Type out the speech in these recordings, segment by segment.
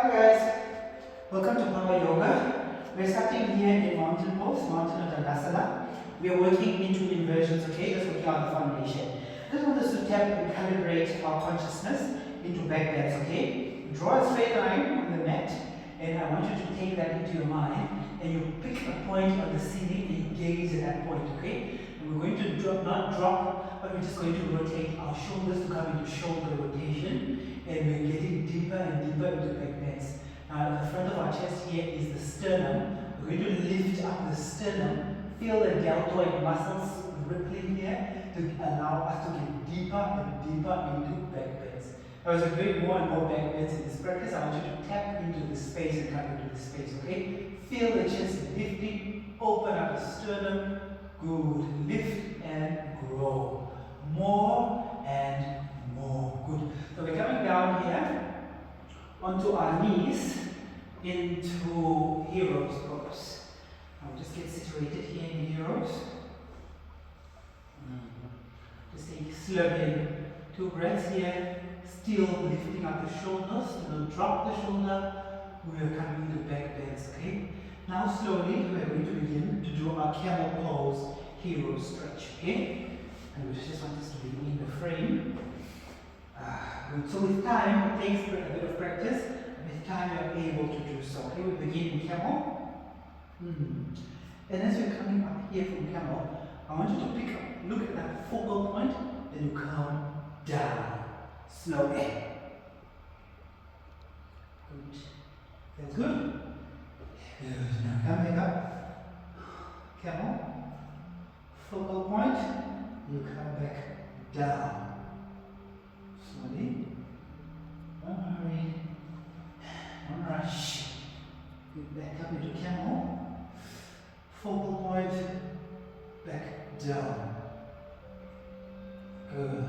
Hi guys, welcome to Power Yoga. We're starting here in mountain pose, mountain Dandasana. We are working into inversions, okay? Just working on the foundation. I just want us to tap and calibrate our consciousness into backbends, okay? Draw a straight line on the mat, and I want you to take that into your mind, and you pick a point on the ceiling and you gaze at that point, okay? And we're going to drop, not drop, but we're just going to rotate our shoulders to come into shoulder rotation. And we're getting deeper and deeper into backbends. Now, at the front of our chest here is the sternum. We're going to lift up the sternum. Feel the deltoid muscles rippling here to allow us to get deeper and deeper into backbends. As we create more and more backbends in this practice, I want you to tap into the space and come into the space, okay? Feel the chest lifting, open up the sternum. Good. Lift and grow. More and more. Good. So we're coming down here onto our knees into hero's pose. I'll just get situated here in heroes. Just take slowly 2 breaths here. Still lifting up the shoulders. Do not drop the shoulder. We are coming into backbends, okay? Now slowly we're going to begin to do our camel pose hero stretch, okay? And we just want this to be in the frame. Good. So with time, it takes a bit of practice. With time, you're able to do so. Okay, we begin in camel. And as you're coming up here from camel, I want you to pick up, look at that focal point, then you come down. Slowly. Good. That's good. Good. Now come back up. Camel. Focal point. You come back down. Slowly. Don't hurry. Don't rush. Get back up into camel. Focal point. Back down. Good.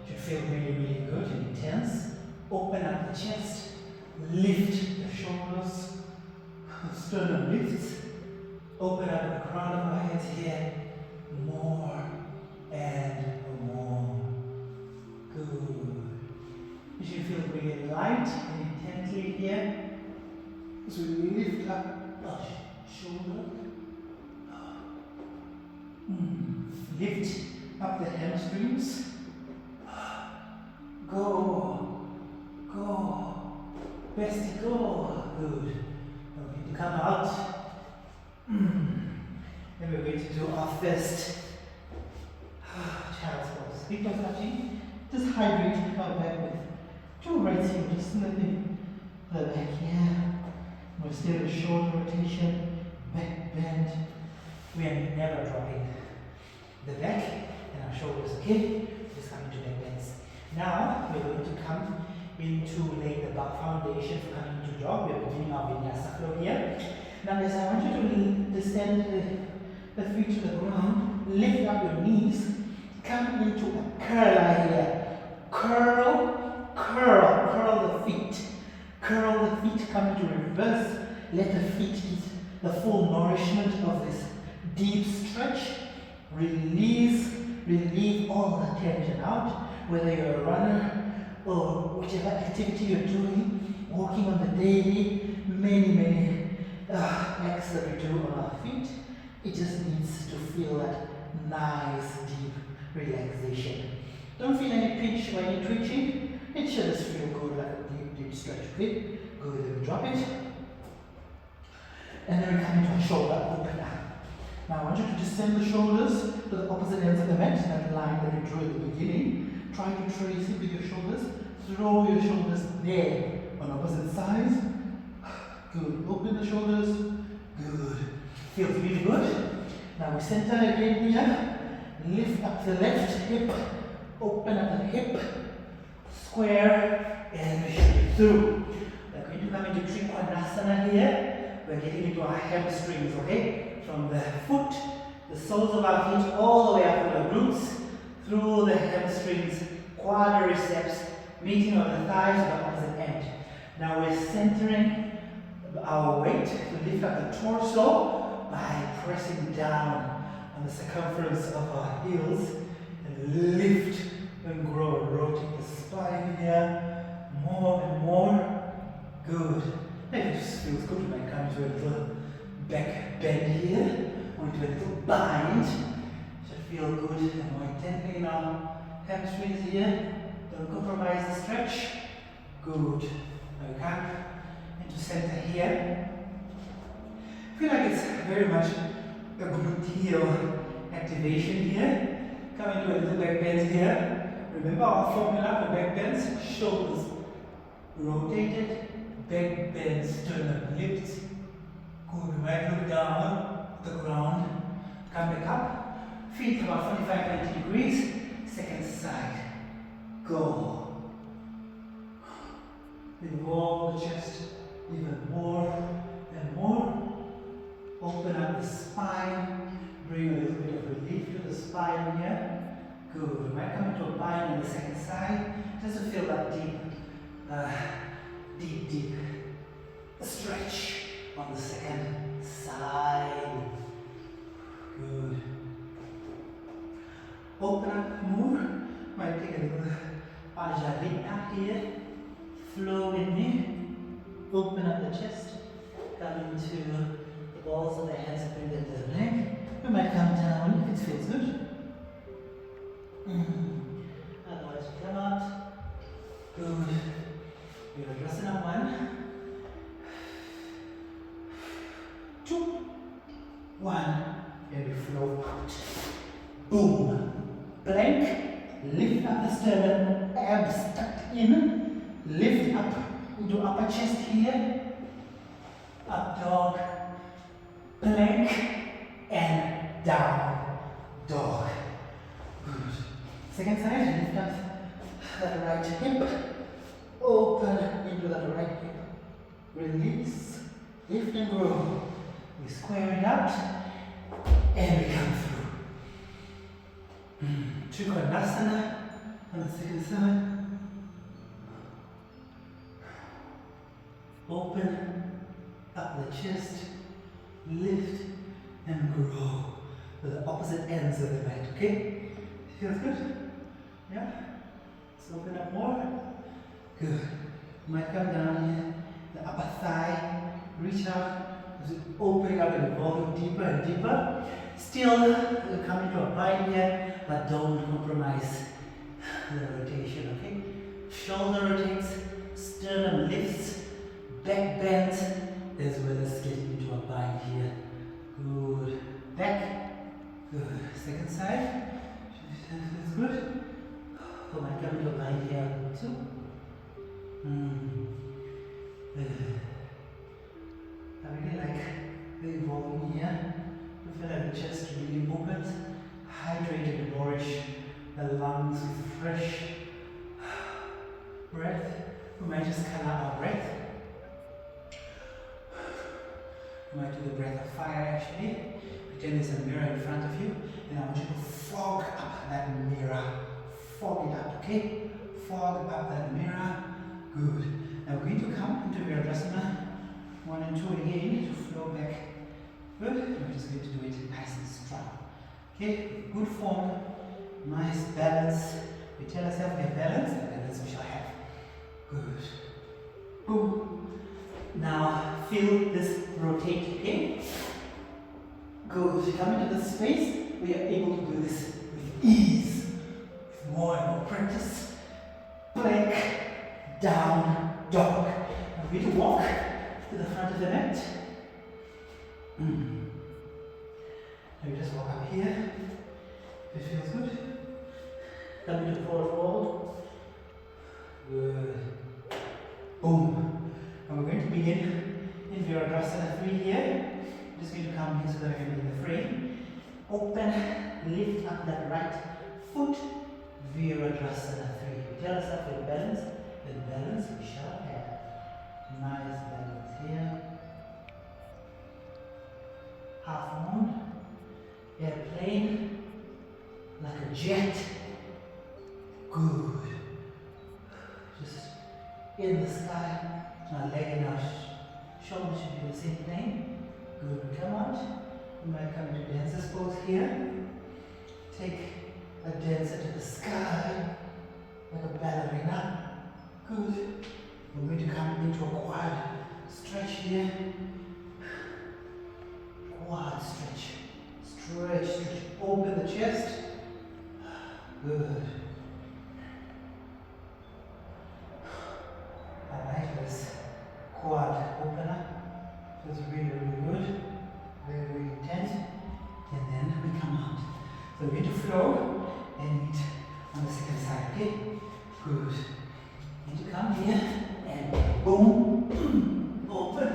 Should feel really, really good and intense. Open up the chest. Lift the shoulders. Sternum lifts. Open up the crown of our heads here. More and more. Good. You should feel really light and intensely here. So we lift up the shoulder. Lift up the hamstrings. Go. Go. Best go. Good. We're going to come out. And we're going to do our first child's pose. Big toes touching. Just hydrate, come back with 2 right here, just slipping the back here. We're still in shoulder rotation, back bend. We are never dropping the back and our shoulders, okay? Just coming to back bends. Now we're going to come into laying the back foundation for coming into dog. We're beginning our vinyasa flow here. Now as I want you to descend the feet to the ground, lift up your knees, come into a curl here. Curl, curl, curl the feet. Curl the feet, come into reverse. Let the feet get the full nourishment of this deep stretch. Release, relieve all the tension out. Whether you're a runner or whichever activity you're doing, walking on the daily, many acts that we do on our feet, it just needs to feel that nice, deep relaxation. Don't feel any pinch or any twitching. It should just feel good, like a deep, deep stretch. Okay? Good, then we drop it. And then we come into a shoulder opener. Now I want you to descend the shoulders to the opposite ends of the mat, that line that we drew at the beginning. Try to trace it with your shoulders. Throw your shoulders there on opposite sides. Good. Open the shoulders. Good. Feels really good. Now we center again here. Lift up the left hip. Open up the hip. Square. And we shoot it through. We're going to come into Trikonasana here. We're getting into our hamstrings, okay? From the foot, the soles of our feet, all the way up to the glutes, through the hamstrings, quadriceps, meeting of the thighs at the opposite end. Now we're centering our weight to lift up the torso by pressing down on the circumference of our heels and lift and grow and rotate the spine here more and more. Good. It just feels good when I come to a little back bend here, or into a little bind. Should feel good and more intently in our hamstrings here. Don't compromise the stretch. Good. Now we come into center here. Feel like it's very much a gluteal activation here. Come into a little back bend here. Remember our formula for back bends? Shoulders rotated, back bend, sternum lifts. Good. Right look down the ground. Come back up. Feet about 45-90 degrees. Second side. Go. Involve the chest even more and more. Open up the spine. Bring a little bit of relief to the spine here. Good. You might come into a bind on the second side. Just to feel that deep stretch on the second side. Good. Open up more. Might take a little Prasarita here. Flow with me. Open up the chest. Come into the balls of the hands up into the neck. You might come down if it feels good. Otherwise, you come out. Good. You're dressing up 1, 2, 1. And we flow out. Boom. Plank. Lift up the sternum. Abs tucked in. Lift up into upper chest here. Up dog. Plank. And down dog. Good. Second side. Lift up the right hip. Open into the right hip. Release. Lift and grow. We square it out. And we come through. Trikonasana on the second side. Open up the chest. Lift and grow to the opposite ends of the mat, okay? Feels good? Yeah? Let's open up more. Good. You might come down here, the upper thigh, reach out, as you open up and evolve deeper and deeper. Still, you come into a bind here, but don't compromise the rotation, okay? Shoulder rotates, sternum lifts, back bends, as well as getting into a bind here. Good. Back. Good. Second side. Feels good. Oh, might come into a bind here too. I really like the evolving here. You feel like the chest really opens, hydrated and nourish the lungs with fresh breath. We might just color our breath. You might do the breath of fire actually. Pretend there's a mirror in front of you, and I want you to fog up that mirror. Fog it up, okay? Fog up that mirror. Good. Now we're going to come into Virabhasana 1 and 2 again to flow back. Good. We're just going to do it nice and strong. Okay? Good form, nice balance. We tell ourselves we have balance, and balance we shall have. Good. Boom. Now feel this rotate, okay? Good. Come into this space. We are able to do this with ease. With more and more practice. Plank, down, dog. Now we're going to walk to the front of the mat. Now you just walk up here. If it feels good. Come into forward fold. Good. Boom. And we're going to begin in Virabhasana 3 here. I'm just going to come here so that I can be in the frame. Open, lift up that right foot. Virabhasana 3. We tell ourselves with balance. With balance we shall have. Nice balance here. Half moon. Airplane. Like a jet. Good. Just in the sky. Our leg and our shoulder should be in the same plane. Good. Come out. We might come into dancer's pose here. Take a dancer to the sky like a ballerina. Good. We're going to come into a quad here. Quad stretch. Stretch, stretch. Open the chest. Good. I like this quad opener. Feels really, really good. Very, very intense. And then we come out. So we need to flow and meet on the second side. Okay? Good. Need to come here and boom. Open.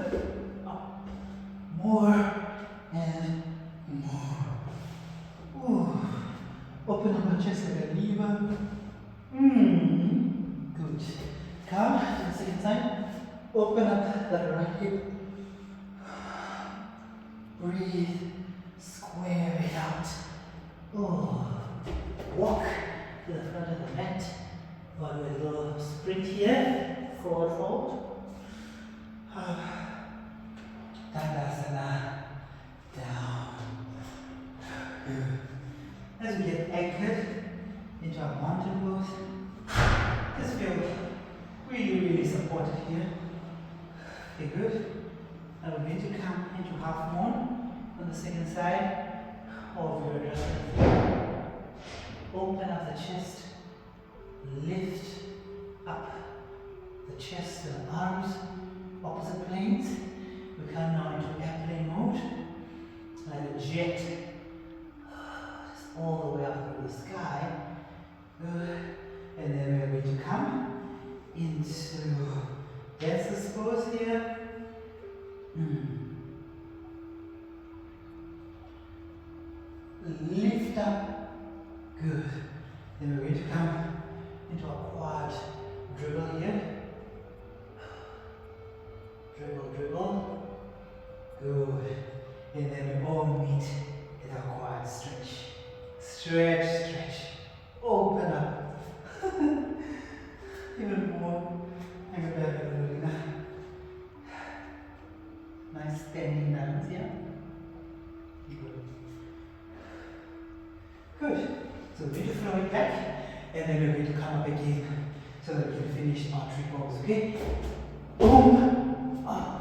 Up. More and more. Ooh. Open up our chest like a lever. Good. Come to the second side. Open up that right hip. Breathe. Square it out. Oh. Walk to the front of the mat. Or a little sprint here. Forward fold. Dandasana. Down. Good. As we get anchored into our mountain pose, just feel really, really supported here. Okay, good. Now we're going to come into half moon on the second side. Or we're just open up the chest, lift up the chest and arms, opposite planes. We come now into airplane mode, like a jet. All the way up through the sky. Good. And then we're going to come into dancer's pose here. Lift up. Good. Then we're going to come into a quad dribble here. Dribble, dribble. Good. And then we all meet in a quad stretch. Stretch, stretch, open up. Even more. Hang it back a little bit. Nice standing balance here. Good. Good. So we're going to flow it back, and then we're going to come up again so that we can finish our triples, okay? Boom. Up.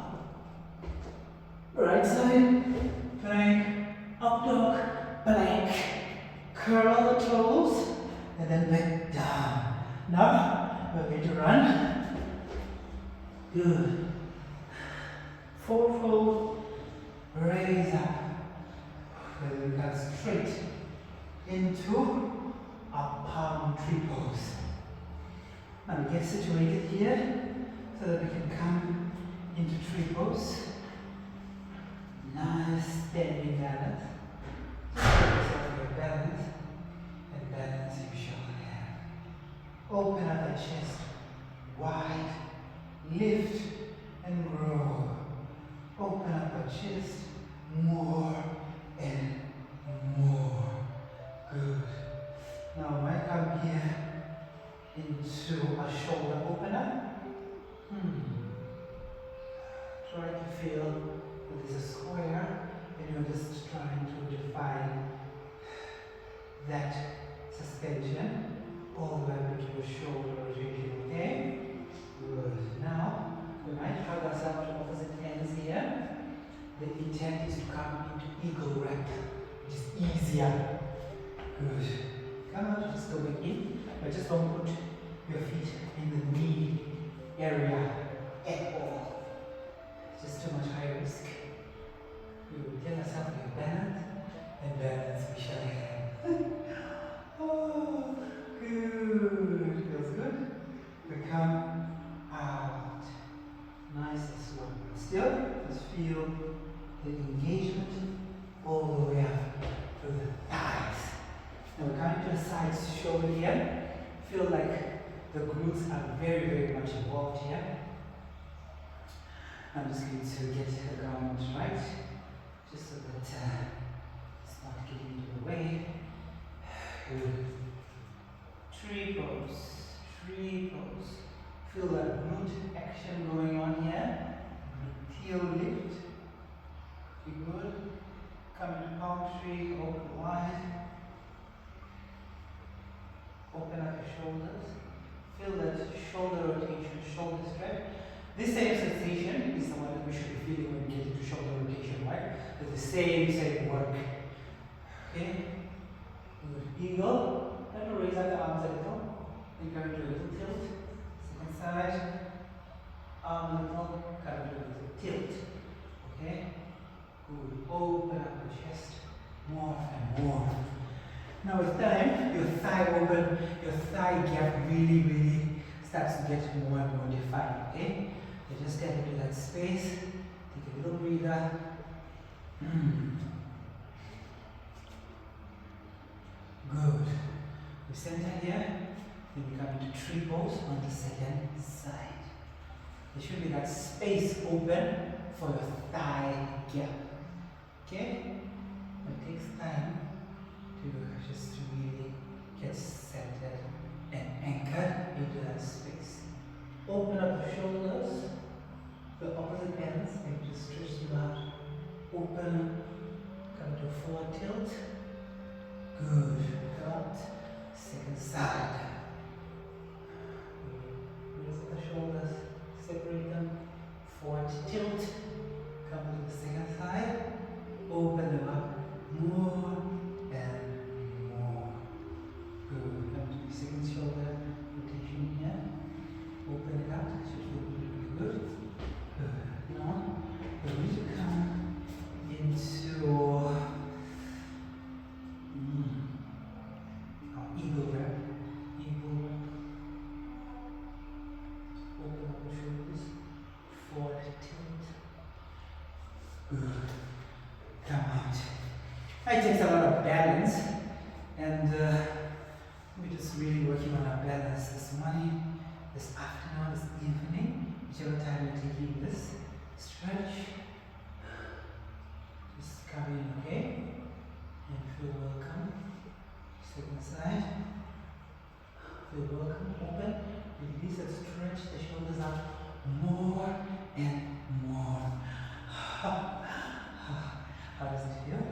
Right side. Plank. Up dog. Plank. Curl the toes and then back down. Now we're going to run. Good. Forward fold. Raise up. And we come straight into our palm tree pose. Now we get situated here so that we can come into tree pose. Nice standing balance. Just get yourself your balance. And balance your shoulder hand. Open up the chest wide, lift and grow. Open up the chest more and more. Good. Now I come here into a shoulder opener. Try to feel that there's a square and you're just trying to define that suspension all the way up into your shoulder rotation, okay? Good. Now, we might hug ourselves to opposite ends here. The intent is to come into eagle wrap, which is easier. Good. Come on, just go back in, but just don't put your feet in the knee area at all. Just too much high risk. Good. Get yourself your balance, and balance we shall have. Oh, good. Feels good. We come out. Nice and slow. Still, just feel the engagement all the way up to the thighs. Now we're coming to the sides shoulder here. Feel like the glutes are very, very much involved here. I'm just going to get the ground right, just so that it's not getting into the way. Good. Tree pose. Tree pose. Feel that glute action going on here. Gluteal lift. Be good. Come into palm tree, open wide. Open up your shoulders. Feel that shoulder rotation, shoulder stretch. This same sensation is the one that we should be same work. Okay? Good. Eagle. Try to raise up the arms a little. Then come into a little tilt. Second side. Arm a little. Come into a little tilt. Okay? Good. Open up the chest more and more. Now with time, your thigh open, your thigh gap really starts to get more and more defined. Okay? You just get into that space. Take a little breather. Good. We center here, then we come into tree pose on the second side. There should be that space open for your thigh gap. Okay? It takes time to just really get centered and anchored into that space. Open up the shoulders, the opposite ends, and just stretch them out. Open, come to a forward tilt. Good. Out. Second side. Raise up the shoulders, separate them. Forward tilt. Come to the second side. Open them up more and more. Good. Come to the second shoulder rotation here. Open it up. It should feel really good. Good. Now we're going to come into eagle wrap. Eagle wrap. Open up the shoulders. Forward tilt. Good. Come out. It takes a lot of balance, and we're just really working on our balance this morning, this afternoon, this evening, whichever time you're taking this stretch. Just come in, okay? And feel welcome. Second side. Feel welcome. Open. Release and stretch the shoulders out more and more. How does it feel?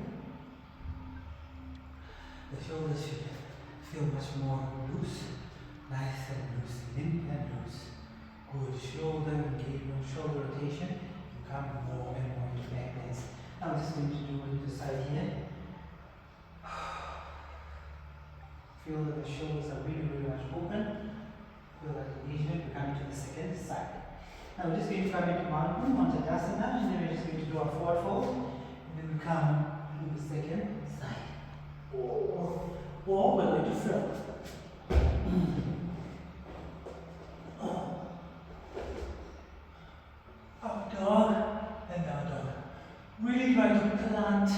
The shoulders should feel much more loose, nice and loose, limp and loose. Good. Shoulder engagement, shoulder rotation. You come more and more into back bends. Now I'm just going to do the side here. Feel that the shoulders are really much open. Feel that engagement. We're coming to the second side. Now we're just going to come into mountain, Montadasana, and then we're just going to do a forward fold. And then we come to the second side. Or we're going to float. Up dog and down dog. Really try to plant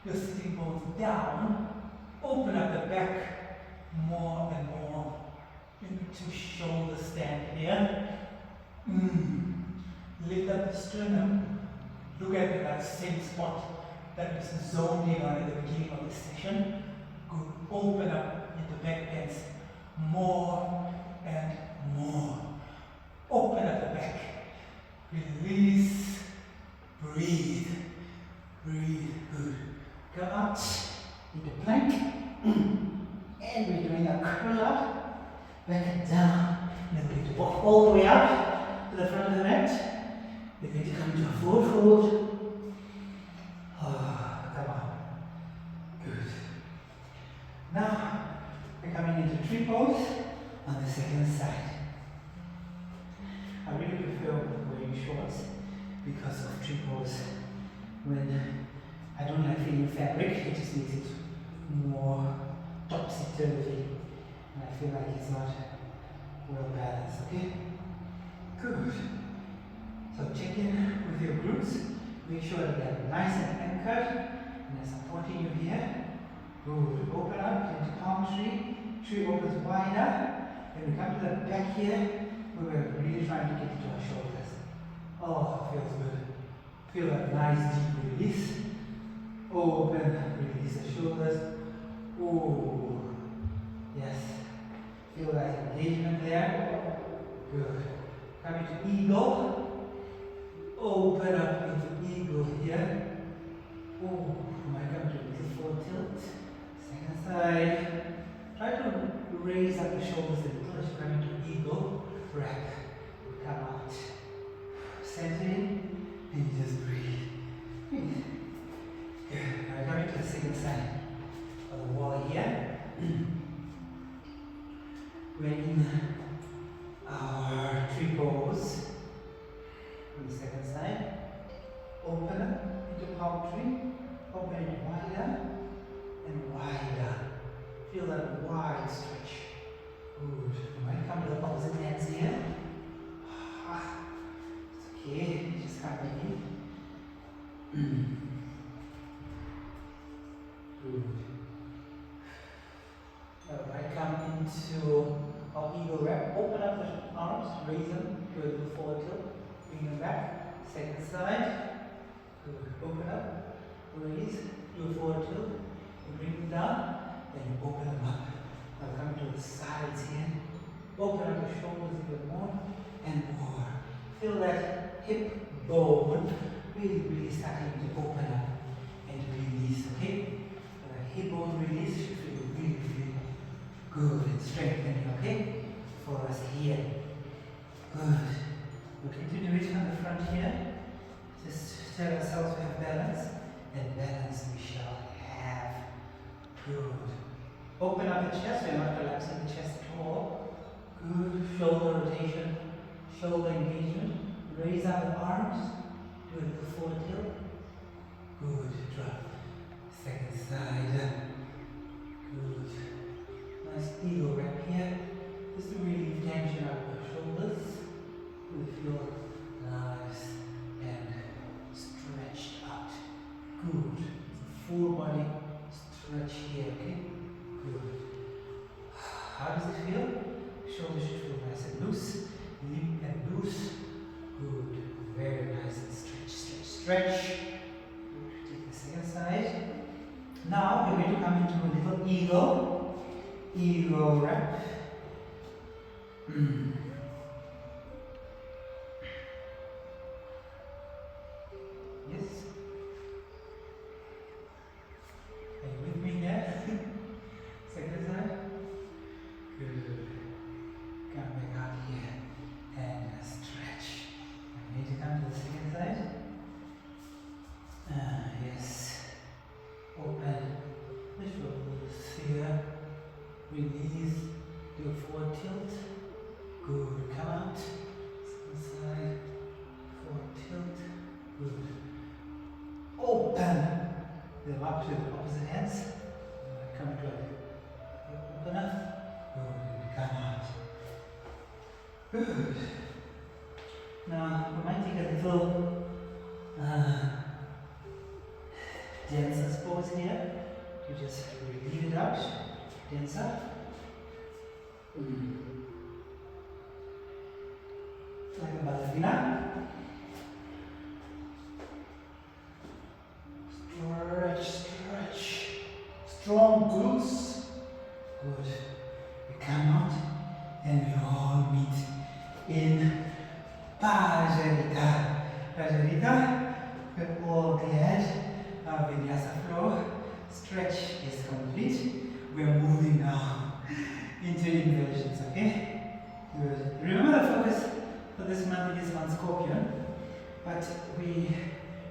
your sitting bones down. Open up the back more and more into shoulder stand here. Lift up the sternum. Look at that same spot that was zoned in on at the beginning of the session. Good. Open up into back bends more and more. Open up the back. Release. Breathe. Breathe. Good. Come out into plank. And we're doing a curl up. Back and down. Then we're going to walk all the way up to the front of the mat. We're going to come to a forward fold. Come on. Good. Now, we're coming into tree pose on the second side. I really prefer wearing shorts because of tree pose. When I don't like feeling fabric, it just makes it more topsy-turvy. And I feel like it's not well balanced, okay? Good. So check in with your glutes. Make sure that they're nice and anchored and they're supporting you here. Good. Open up into palm tree. Tree opens wider. Then we come to the back here. We're really trying to get into our shoulders. Oh, feels good. Feel that nice deep release. Open, release the shoulders. Oh, yes. Feel that engagement there. Good. Coming to eagle. Open up into eagle here. Oh, you might come to a little forward tilt. Second side. Try to raise up the shoulders a little as you come into eagle. Wrap. Come out. Center in. And you just breathe. Breathe. second side of the wall here. We're in our tree pose on the second side. Open up into palm tree, open it wider and wider. Feel that wide stretch. Good. You might come to the opposite hands here. It's okay, just come in. Good. Alright, come into our eagle wrap. Open up the arms, raise them to a little forward tilt. Bring them back. Second side. Good. Open up, raise, do a forward tilt. You bring them down, then you open them up. Now come to the sides here. Open up the shoulders even more and more. Feel that hip bone really starting to open up and release, okay? The hip bone release should feel really good and strengthening, okay? For us here. Good. We'll continue it on the front here. Just tell ourselves we have balance, and balance we shall have. Good. Open up the chest, we're not collapsing the chest at all. Good. Shoulder rotation, shoulder engagement. Raise up the arms, do a little forward tilt. Good. Drop. Second side. Good. Nice eagle wrap here. Just to relieve tension out of the shoulders. You feel nice and stretched out. Good. Full body stretch here, okay? Good. How does it feel? Shoulders should feel nice and loose. Limp and loose. Good. Very nice and stretch. Good. Take the second side. Now we're going to come into a little eagle wrap. Yes. Are you with me here? Second side. Good. Come back out here and stretch. I need to come to the second side. Yes. Open the shoulders here. Release. Do a forward tilt. Good. Come out. Second side. Forward tilt. Good. Open them up to the opposite hands. Come to it. Open up. Good. Come out. Good. Now we might take a little denser pose here. You just relieve it out. Denser. Like a ballerina. Stretch. Strong glutes. Good. We come out and we all meet in Prasarita. We're all glad our vinyasa flow stretch is complete. We're moving now into inversions, okay? Good. Remember the focus for this month is on Scorpion, but we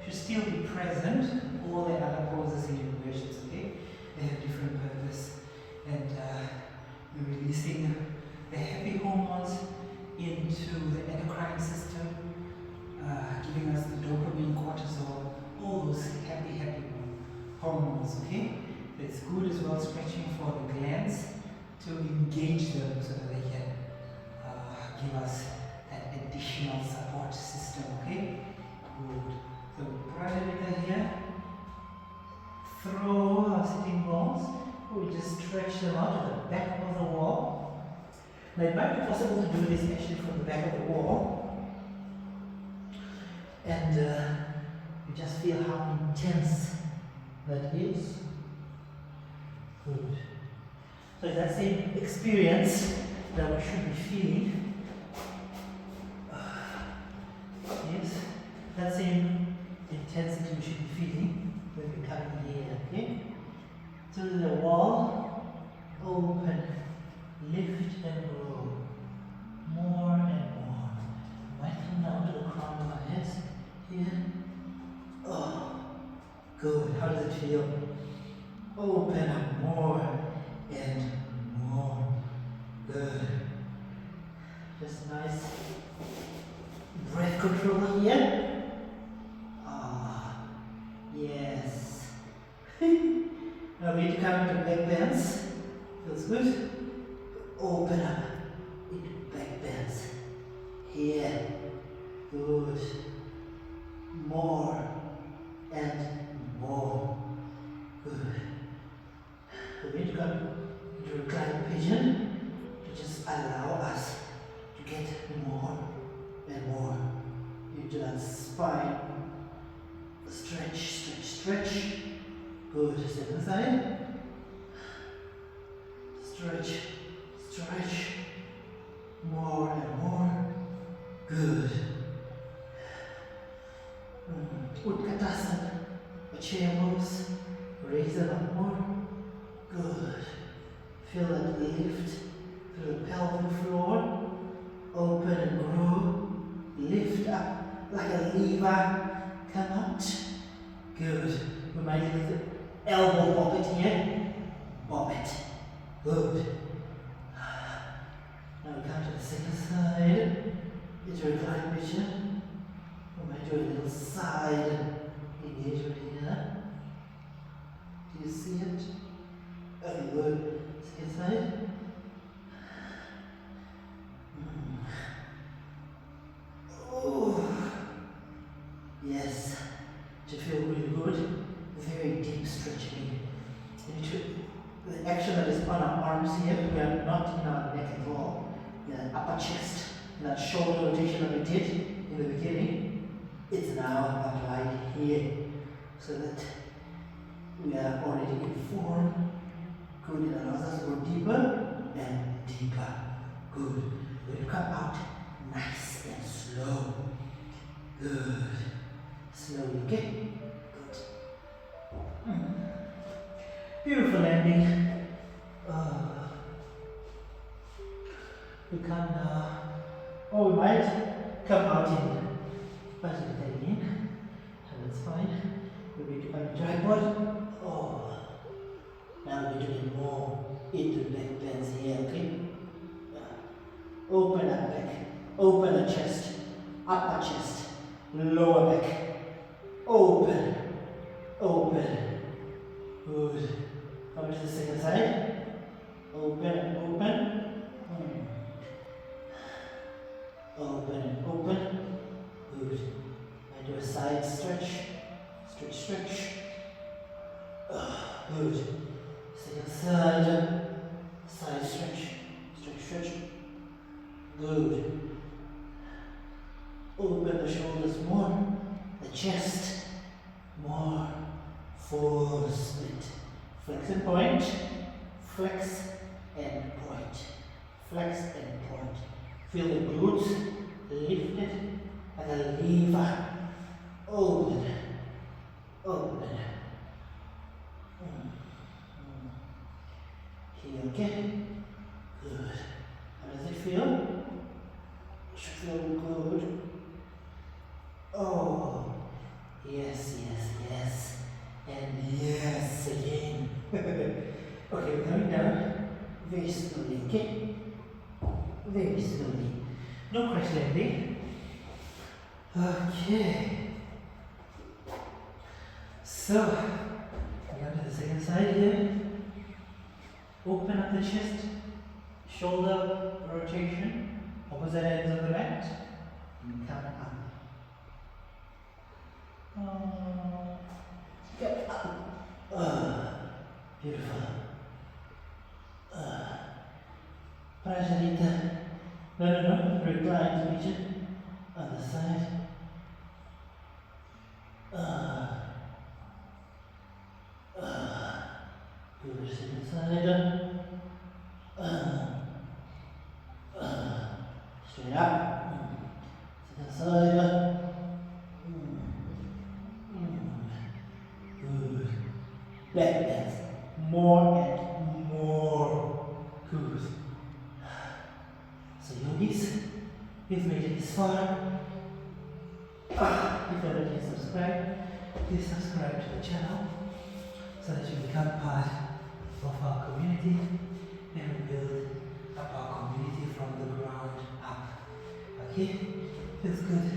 should still be present in all the other poses in inversions, okay? They have different purpose, and we're releasing the happy hormones into the endocrine system, giving us the dopamine, cortisol, all those happy hormones, okay? It's good as well stretching for the glands to engage them so that they can give us that additional support system, okay? Good. So Prasarita here. Throw our sitting bones. We just stretch them out to the back of the wall. Now it might be possible to do this actually from the back of the wall. And you just feel how intense that is. Good. So it's that same experience that we should be feeling. Yes, that same intensity we should be feeling when we come in here, okay? To the wall, open, lift and grow. More and more. Might come down to the crown of our heads here. Oh, good. How does it feel? Open up more and more. Good. Just nice breath control here. Ah, yes. Now we need to come to backbends. Feels good. Open up into backbends. Here. Good. More and more. Good. We need to come into reclining pigeon to just allow us to get more and more into that spine. Stretch, stretch, stretch. Good. Second side. Stretch, stretch. More and more. Good. Utkatasana. A chair moves. Raise it up more. Good. Feel that lift through the pelvic floor. Open and grow. Lift up like a lever. Come out. Good. We might use the elbow bob it here. Bob it. Good. Now we come to the second side. It's a reclined position. We might do a little side engagement here. Do you see it? Very good. Second side. Oh, yes. To feel really good. Very deep stretching. The action that is on our arms here, we are not in our neck at all. The upper chest, that shoulder rotation that we did in the beginning, it's now applied here, so that we are already in form. Good, it allows us to go deeper and deeper. Good. We'll come out nice and slow. Good. Slowly, okay? Good. Beautiful landing. We come now. Oh, we might come out in Prasarita again. That's fine. We'll be on the tripod. Oh. Now we're doing more into the backbends here, okay? Open up back. Open the chest. Upper chest. Lower back. Open. Open. Good. Come to the second side. Open and open. Open and open. Good. And do a side stretch. Stretch, stretch. Good. Second side. Side stretch. Stretch, stretch. Good. Open the shoulders more. The chest more. Full split. Flex and point. Flex and point. Flex and point. Feel the glutes lifted like a lever. Open. Open. Here again. Good. How does it feel? Should feel good. Oh. Yes, yes, yes. And yes again. Okay, we're coming down very slowly, okay? Very slowly. No crash landing. Okay. So, we come to the second side here. Open up the chest. Shoulder rotation. Opposite ends of the mat. And come up. Get up. Beautiful. Prasarita. No. Recline position. Other side. Good. Second side. Straight up. Second side. Good. Backbends. More and more. Good. So yogis, we've made it this far. If you already subscribe, please subscribe to the channel so that you become part of our community and we build up our community from the ground up. Okay? Feels good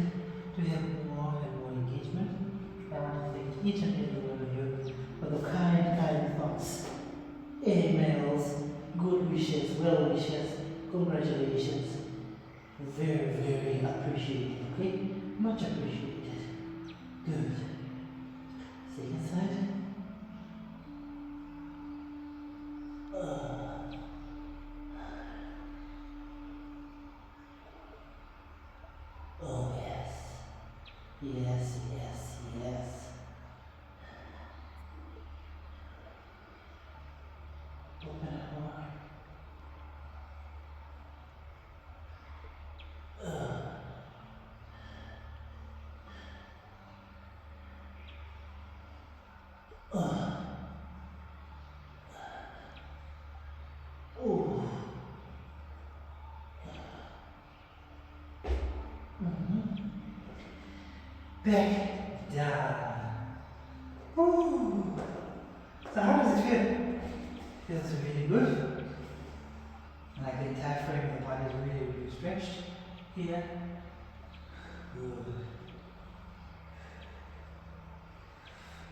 to have more and more engagement. I want to thank each and every one of you for the kind thoughts, emails, good wishes, well wishes, congratulations. Very, very appreciated, okay? Much appreciated. Good. Second side. Oh yes. Yes, yes, yes. Open it more. Oh. Back down. Ooh. So how does it feel? Feels really good. Like the entire frame of the body is really, really stretched here. Good.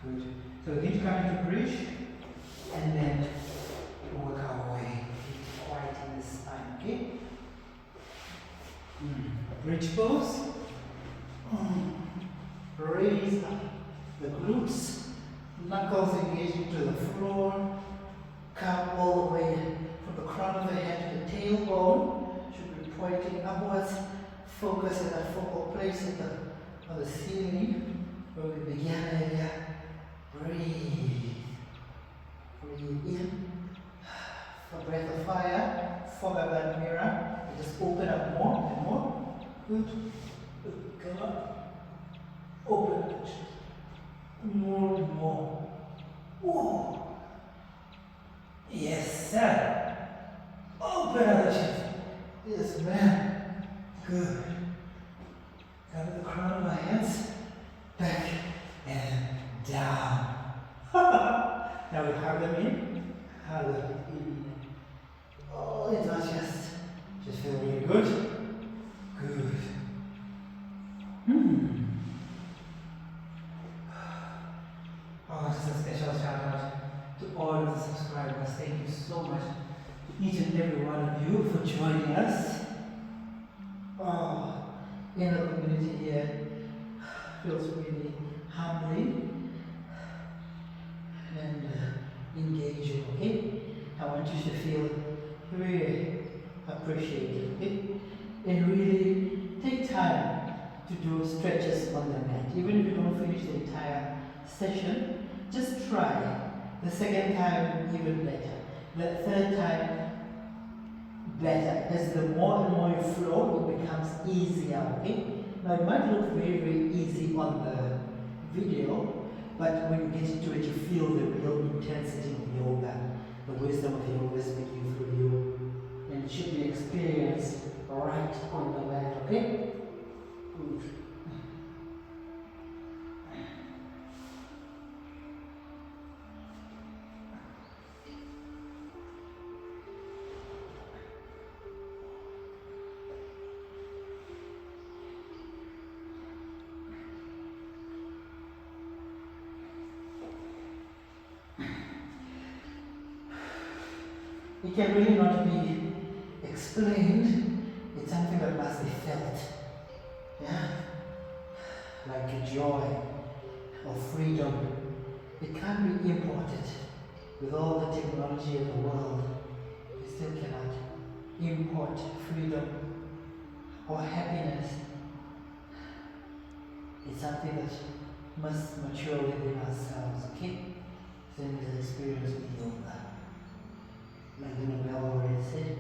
Good. So we need to come into bridge and then work our way. Quiet in the spine, okay? Bridge pose. Raise up the glutes, knuckles engaging to the floor. Come all the way from the crown of the head to the tailbone. Should be pointing upwards. Focus at that focal place on the ceiling where we began earlier. Breathe. Breathe in. A breath of fire. Follow that mirror. And just open up more and more. Good. Come up. Open up the chest. More and more. Whoa. Yes, sir. Open up the chest. Yes, man. Good. Cover the crown of my hands. Back and down. Now we hug them in. Hug them in. Oh, it's not just feel really good. Good. Oh, just a special shout out to all of the subscribers. Thank you so much to each and every one of you for joining us. Oh, in the community here feels really humbling and engaging, okay? I want you to feel really appreciated, okay? And really take time to do stretches on the mat. Even if you don't finish the entire session, just try. The second time, even better. The third time, better. As the more and more you flow, it becomes easier, okay? Now it might look very, very easy on the video, but when you get into it, you feel the real intensity of yoga, the wisdom of yoga speaking through you, and it should be experienced right on the mat, okay? Good. It can really not be explained. It's something that must be felt. Yeah? Like a joy or freedom. It can't be imported. With all the technology in the world, we still cannot import freedom or happiness. It's something that must mature within ourselves, okay? Same as experience with yoga. Like the Nobel already said,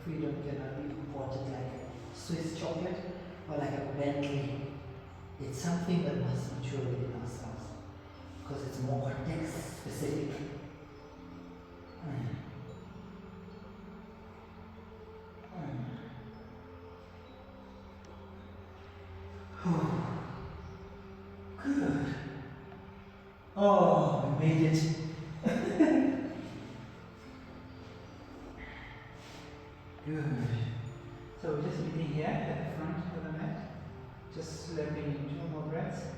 freedom cannot be imported like Swiss chocolate or like a Bentley. It's something that must mature within ourselves because it's more context specific. Good. Oh, we made it. Slowly, 2 more breaths.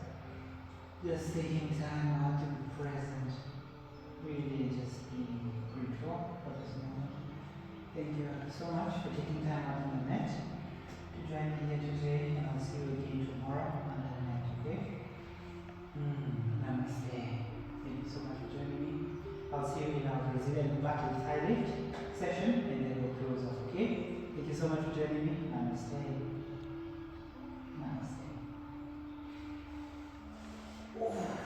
Just taking time out to be present. Really just being grateful for this moment. Thank you so much for taking time out on the net to join me here today, and I'll see you again tomorrow on the net, okay? Namaste. Thank you so much for joining me. I'll see you in our Brazilian battle thigh lift session, and then we'll close off, okay? Thank you so much for joining me. Namaste. Namaste. Oh.